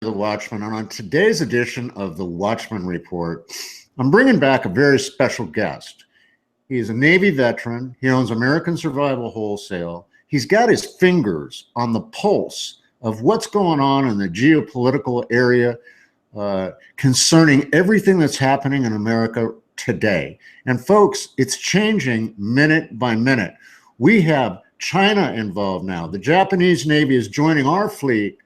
the Watchman, and on today's edition of the Watchman Report, I'm bringing back a very special guest. He's a Navy veteran. He owns American Survival Wholesale. He's got his fingers on the pulse of what's going on in the geopolitical area concerning everything that's happening in America today. And folks, it's changing minute by minute. We have China involved now. The Japanese Navy is joining our fleet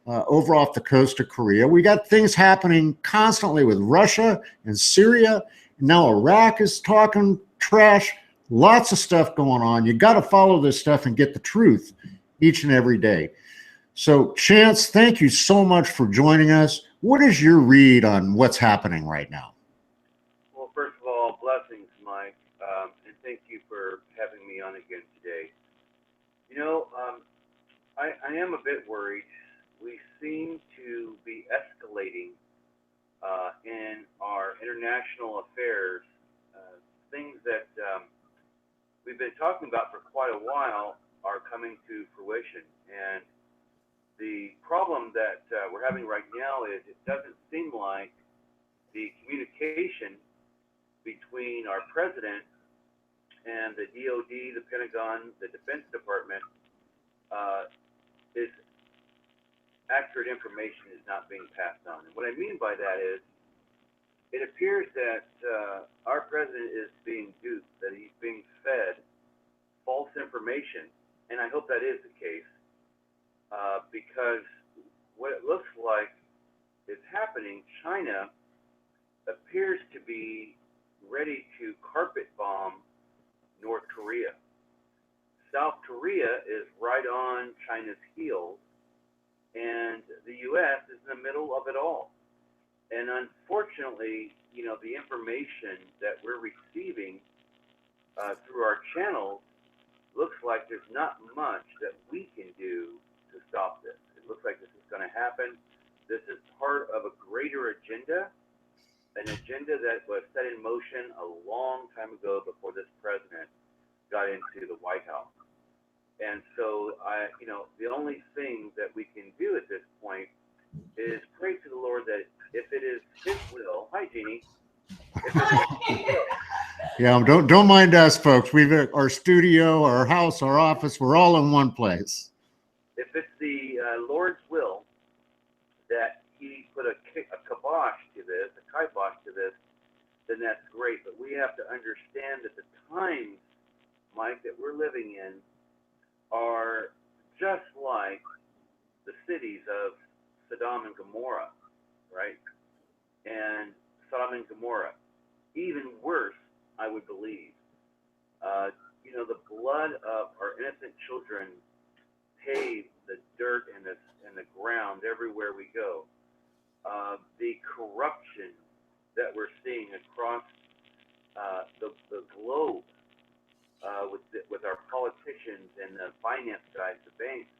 over off the coast of Korea. We got things happening constantly with Russia and Syria. Now Iraq is talking trash. Lots of stuff going on. You got to follow this stuff and get the truth each and every day. So Chance, thank you so much for joining us. What is your read on what's happening right now? Well, first of all, blessings, Mike, and thank you for having me on again today. You know, I am a bit worried. We seem to be escalating in our international affairs. Things that we've been talking about for quite a while are coming to fruition. And the problem that we're having right now is it doesn't seem like the communication between our president and the DOD, the Pentagon, the Defense Department is accurate information is not being passed on. And what I mean by that is it appears that our president is being duped, that he's being fed false information, and I hope that is the case, because what it looks like is happening, China appears to be ready to carpet bomb North Korea. South Korea is right on China's heels, and the U.S. is in the middle of it all. And unfortunately, you know, the information that we're receiving through our channels looks like there's not much that we can do to stop this. It looks like this is going to happen. This is part of a greater agenda, an agenda that was set in motion a long time ago before this president got into the White House. And so, you know, the only thing that we can do at this point is pray to the Lord that if it is His will, hi Jeannie. If it is His will, Yeah, don't mind us, folks. We've our studio, our house, our office. We're all in one place. if it's the Lord's will that He put a kibosh to this, then that's great. But we have to understand that the times, Mike, that we're living in are just like the cities of Sodom and Gomorrah, right? And Sodom and Gomorrah, even worse, I would believe. You know, the blood of our innocent children pave the dirt and the ground everywhere we go. The corruption that we're seeing across the globe with our politicians and the finance guys, the banks,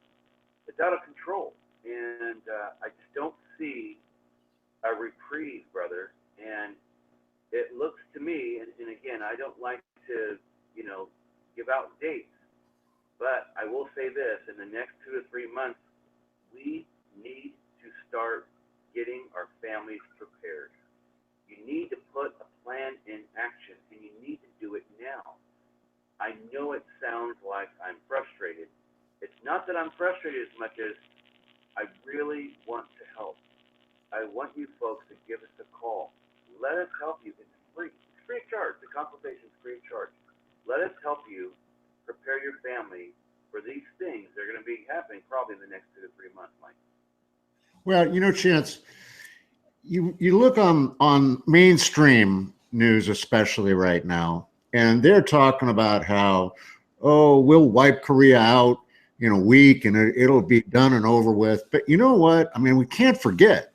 it's out of control. And I just don't see a reprieve, brother. And it looks to me, and again, I don't like to, you know, give out dates, but I will say this, in the next 2 to 3 months, we need to start getting our families prepared. You need to put a plan in action, and you need to do it now. I know it sounds like I'm frustrated. It's not that I'm frustrated as much as I really want to help. I want you folks to give us a call. Let us help you. It's free. It's free of charge. The consultation is free of charge. Let us help you prepare your family for these things. They're going to be happening probably in the next 2 to 3 months, Mike. Well, you know, Chance, you look on mainstream news, especially right now, and they're talking about how, oh, we'll wipe Korea out in a week and it'll be done and over with. But you know what? I mean, we can't forget,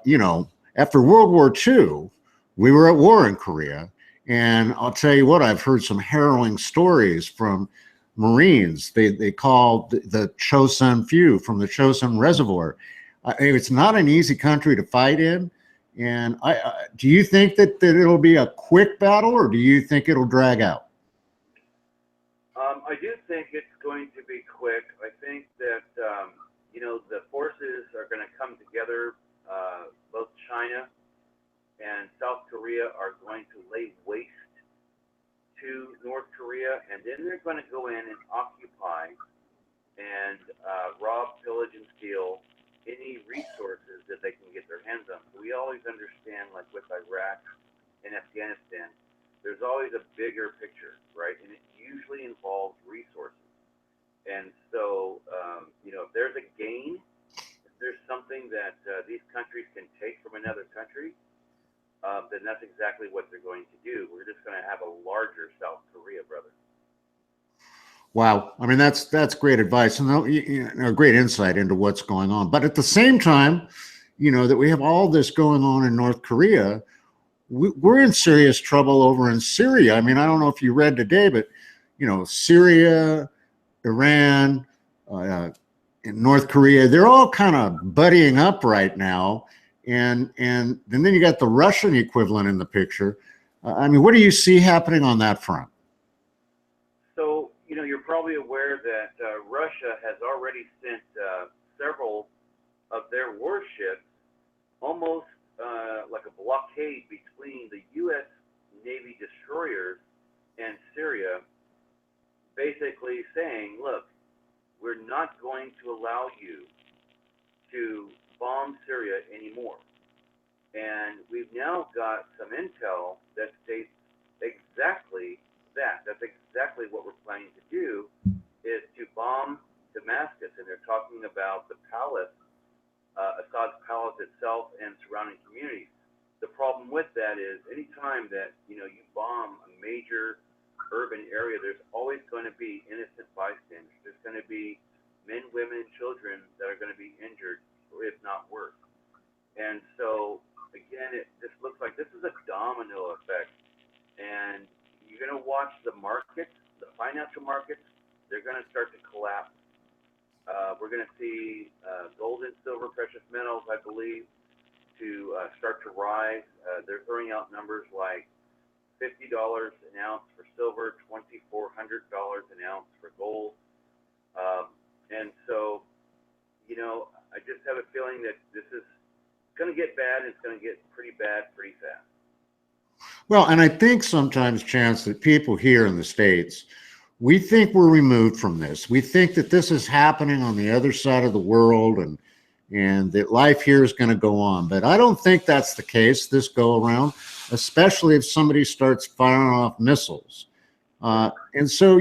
you know, after World War II, we were at war in Korea. And I'll tell you what, I've heard some harrowing stories from Marines. They call the Chosun Few from the Chosun Reservoir. It's not an easy country to fight in. And do you think that it'll be a quick battle, or do you think it'll drag out? I do think it's going to be quick. I think that the forces are going to come together. Both China and South Korea are going to lay waste to North Korea, and then they're going to go in and occupy and rob, pillage, and steal any resources that they can get their hands on. So we always understand, like with Iraq and Afghanistan, there's always a bigger picture, right? And it usually involves resources. And so, if there's a gain, if there's something that these countries can take from another country, then that's exactly what they're going to do. We're just going to have a larger South Korea, brother. Wow. I mean, that's great advice and a great insight into what's going on. But at the same time, that we have all this going on in North Korea, we're in serious trouble over in Syria. I mean, I don't know if you read today, but, Syria, Iran, in North Korea, they're all kind of buddying up right now. And then you got the Russian equivalent in the picture. I mean, what do you see happening on that front? So, you're probably aware that Russia has already sent several of their warships, almost like a blockade between the U.S. Navy destroyers and Syria, basically saying, look, we're not going to allow you to bomb Syria anymore. And we've now got some intel that states exactly that. That's exactly what we're planning to do, is to bomb Damascus. And they're talking about the palace, Assad's palace itself and surrounding communities. The problem with that is anytime that, you bomb a major urban area, there's always going to be innocent bystanders. There's going to be men, women, children that are going to be injured, or if not worse. And so, again, it just looks like this is a domino effect. And you're going to watch the markets, the financial markets, they're going to start to collapse. We're going to see gold and silver, precious metals, I believe, to start to rise. They're throwing out numbers like $50 an ounce for silver, $2,400 an ounce for gold. And so, I just have a feeling that this is going to get bad. And it's going to get pretty bad pretty fast. Well, and I think sometimes, Chance, that people here in the States, we think we're removed from this. We think that this is happening on the other side of the world and that life here is going to go on. But I don't think that's the case this go around, especially if somebody starts firing off missiles. And so,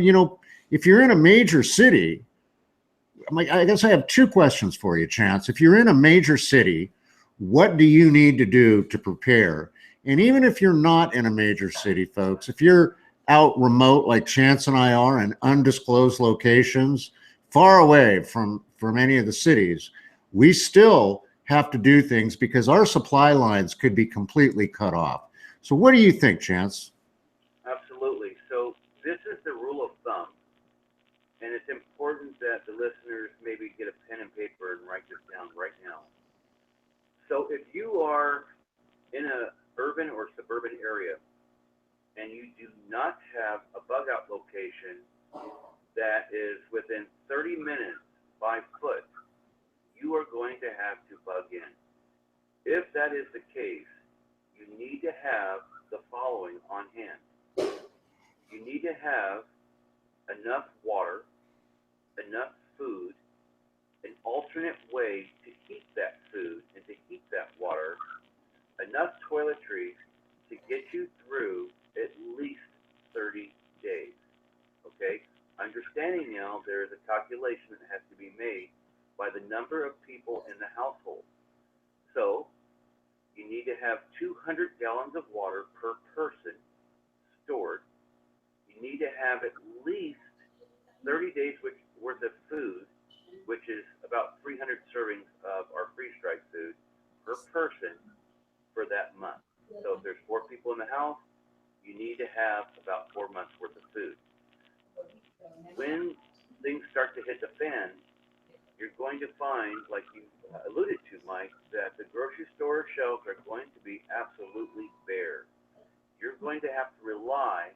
if you're in a major city, I guess I have two questions for you, Chance. If you're in a major city, what do you need to do to prepare? And even if you're not in a major city, folks, if you're out remote like Chance and I are in undisclosed locations, far away from any of the cities, we still have to do things because our supply lines could be completely cut off. So what do you think, Chance? Absolutely. So this is the rule of thumb. And it's important that the listeners maybe get a pen and paper and write this down right now. So if you are in an urban or suburban area and you do not have a bug out location that is within 30 minutes by foot, you are going to have to bug in. If that is the case, you need to have the following on hand. You need to have enough water, enough food, an alternate way to heat that food and to heat that water, enough toiletries to get you through at least 30 days. Okay? Understanding now there is a calculation that has to be made by the number of people in the household. So, you need to have 200 gallons of water per person stored. You need to have at least 30 days worth of food, which is about 300 servings of our freeze-dried food per person for that month. So if there's 4 people in the house, you need to have about 4 months worth of food. When things start to hit the fan, you're going to find, like you alluded to, Mike, that the grocery store shelves are going to be absolutely bare. You're going to have to rely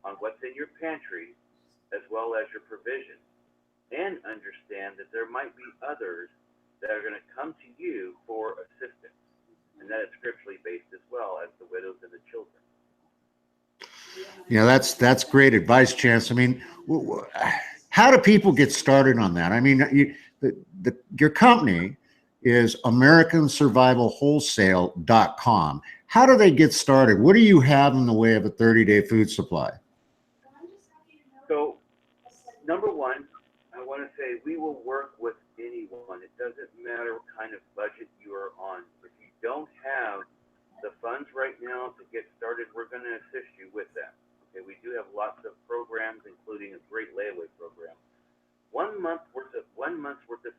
on what's in your pantry as well as your provisions, and understand that there might be others You know, that's great advice, Chance. I mean, how do people get started on that? I mean, your company is AmericanSurvivalWholesale.com. How do they get started? What do you have in the way of a 30-day food supply? So, number one, I want to say we will work with anyone. It doesn't matter what kind of budget you are on. If you don't have the funds right now to get started, we're going to assist you with that. Okay, we do have lots of programs, including a great layaway program. 1 month's worth of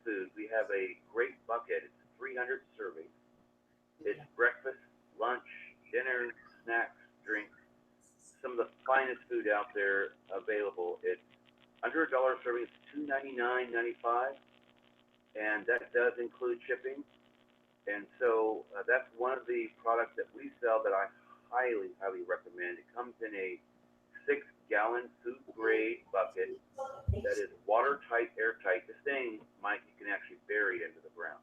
food. We have a great bucket. It's 300 servings. It's breakfast, lunch, dinner, snacks, drinks, some of the finest food out there available. It's under $1 serving. It's $2.99.95, and that does include shipping. And so that's one of the products that we sell that I highly, highly recommend. It comes in a 6-gallon food grade bucket that is watertight, airtight. This thing, Mike, you can actually bury it into the ground.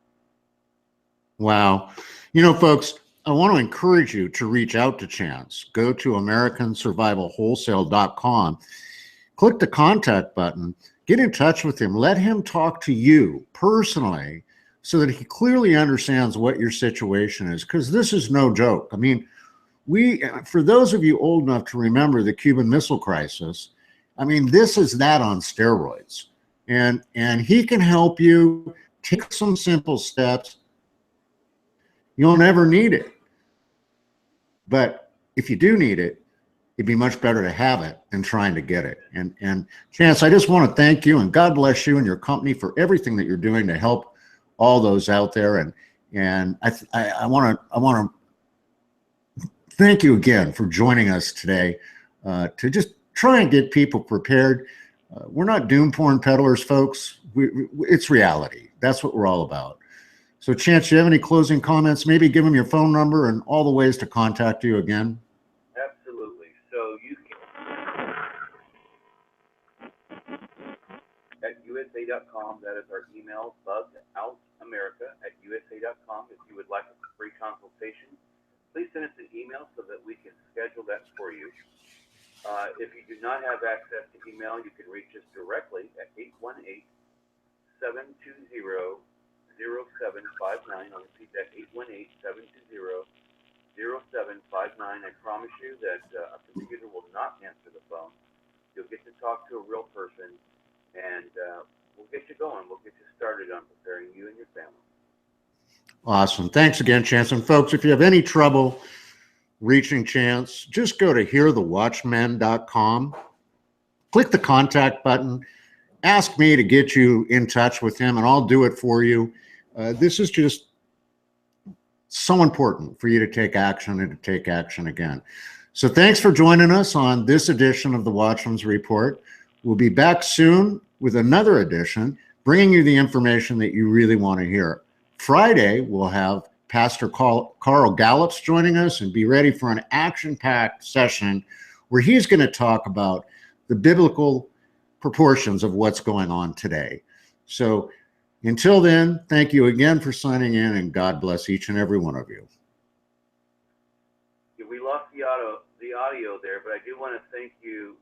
Wow. You know, folks, I want to encourage you to reach out to Chance. Go to AmericanSurvivalWholesale.com, click the contact button, get in touch with him, let him talk to you personally so that he clearly understands what your situation is, because this is no joke. I mean, for those of you old enough to remember the Cuban Missile Crisis, I mean, this is that on steroids. And he can help you take some simple steps. You'll never need it. But if you do need it, it'd be much better to have it than trying to get it. And Chance, I just want to thank you, and God bless you and your company for everything that you're doing to help all those out there. And I want to thank you again for joining us today to just try and get people prepared. We're not doom porn peddlers, folks. It's reality. That's what we're all about. So, Chance, do you have any closing comments? Maybe give them your phone number and all the ways to contact you again. Absolutely. So you can at USA.com. That is our email, bugoutamerica@USA.com. If you would like a free consultation, please send us an email so that we can schedule that for you. If you do not have access to email, you can reach us directly at 818-720-0759. I'll repeat that, 818-720-0759. I promise you that a computer will not answer the phone. You'll get to talk to a real person, and we'll get you going. We'll get you started on preparing you and your family. Awesome. Thanks again, Chance. And folks, if you have any trouble reaching Chance, just go to hearthewatchmen.com, click the contact button, ask me to get you in touch with him, and I'll do it for you. This is just so important for you to take action and to take action again. So thanks for joining us on this edition of the Watchmen's Report. We'll be back soon with another edition, bringing you the information that you really want to hear. Friday, we'll have Pastor Carl Gallups joining us, and be ready for an action-packed session where he's going to talk about the biblical proportions of what's going on today. So until then, thank you again for signing in, and God bless each and every one of you. We lost the audio there, but I do want to thank you